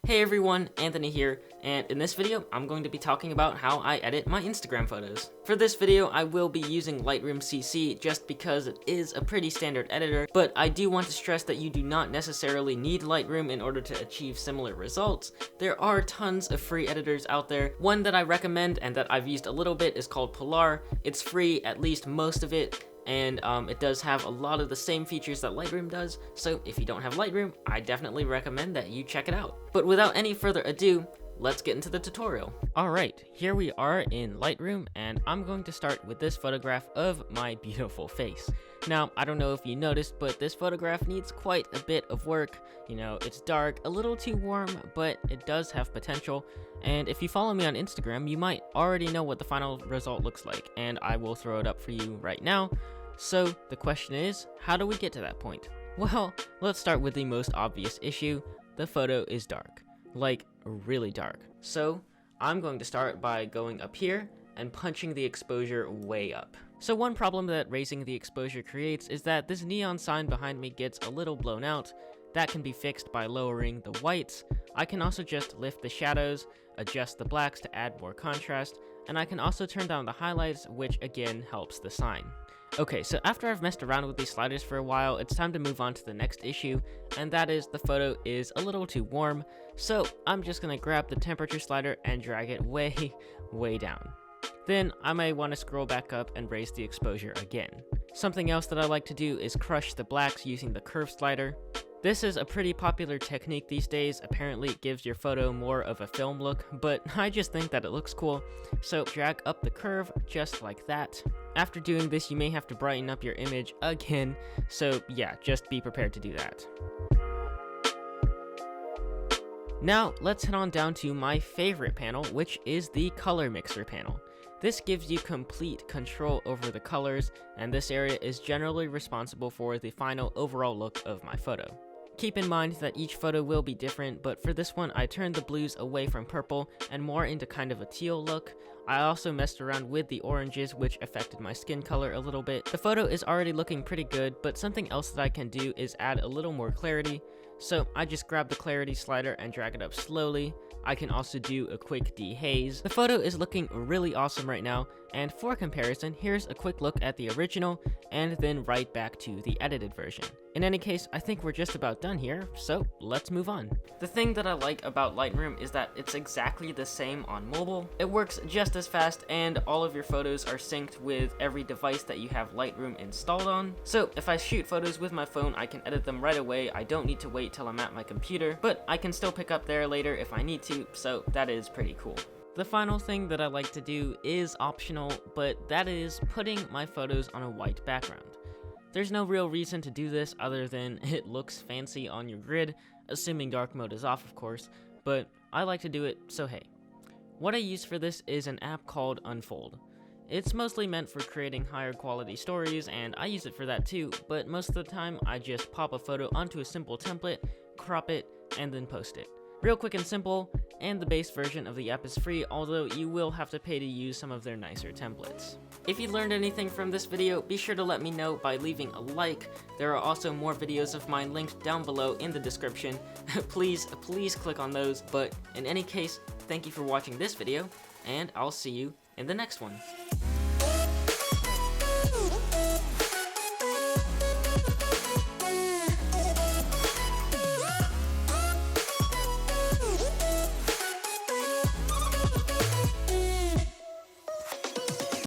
Hey everyone, Anthony here, and in this video, I'm going to be talking about how I edit my Instagram photos. For this video, I will be using Lightroom CC just because it is a pretty standard editor, but I do want to stress that you do not necessarily need Lightroom in order to achieve similar results. There are tons of free editors out there. One that I recommend and that I've used a little bit is called Polar. It's free, at least most of it, and it does have a lot of the same features that Lightroom does, so if you don't have Lightroom, I definitely recommend that you check it out. But without any further ado, let's get into the tutorial. Alright, here we are in Lightroom, and I'm going to start with this photograph of my beautiful face. Now, I don't know if you noticed, but this photograph needs quite a bit of work. You know, it's dark, a little too warm, but it does have potential. And if you follow me on Instagram, you might already know what the final result looks like, and I will throw it up for you right now. So the question is, how do we get to that point? Well, let's start with the most obvious issue. The photo is dark, like really dark. So I'm going to start by going up here and punching the exposure way up. So one problem that raising the exposure creates is that this neon sign behind me gets a little blown out. That can be fixed by lowering the whites. I can also just lift the shadows, adjust the blacks to add more contrast, and I can also turn down the highlights, which again helps the sign. Okay, so after I've messed around with these sliders for a while, it's time to move on to the next issue, and that is the photo is a little too warm, so I'm just gonna grab the temperature slider and drag it way down. Then I may want to scroll back up and raise the exposure again. Something else that I like to do is crush the blacks using the curve slider. This is a pretty popular technique these days. Apparently it gives your photo more of a film look, but I just think that it looks cool. So drag up the curve just like that. After doing this, you may have to brighten up your image again, so yeah, just be prepared to do that. Now let's head on down to my favorite panel, which is the color mixer panel. This gives you complete control over the colors, and this area is generally responsible for the final overall look of my photo. Keep in mind that each photo will be different, but for this one I turned the blues away from purple and more into kind of a teal look. I also messed around with the oranges, which affected my skin color a little bit. The photo is already looking pretty good, but something else that I can do is add a little more clarity. So I just grab the clarity slider and drag it up slowly. I can also do a quick dehaze. The photo is looking really awesome right now, and for comparison, here's a quick look at the original, and then right back to the edited version. In any case, I think we're just about done here, so let's move on. The thing that I like about Lightroom is that it's exactly the same on mobile. It works just as fast, and all of your photos are synced with every device that you have Lightroom installed on. So if I shoot photos with my phone, I can edit them right away. I don't need to wait till I'm at my computer, but I can still pick up there later if I need to, so that is pretty cool. The final thing that I like to do is optional, but that is putting my photos on a white background. There's no real reason to do this other than it looks fancy on your grid, assuming dark mode is off of course, but I like to do it, so hey. What I use for this is an app called Unfold. It's mostly meant for creating higher quality stories, and I use it for that too, but most of the time I just pop a photo onto a simple template, crop it, and then post it. Real quick and simple, and the base version of the app is free, although you will have to pay to use some of their nicer templates. If you learned anything from this video, be sure to let me know by leaving a like. There are also more videos of mine linked down below in the description. Please click on those, but in any case, thank you for watching this video, and I'll see you in the next one.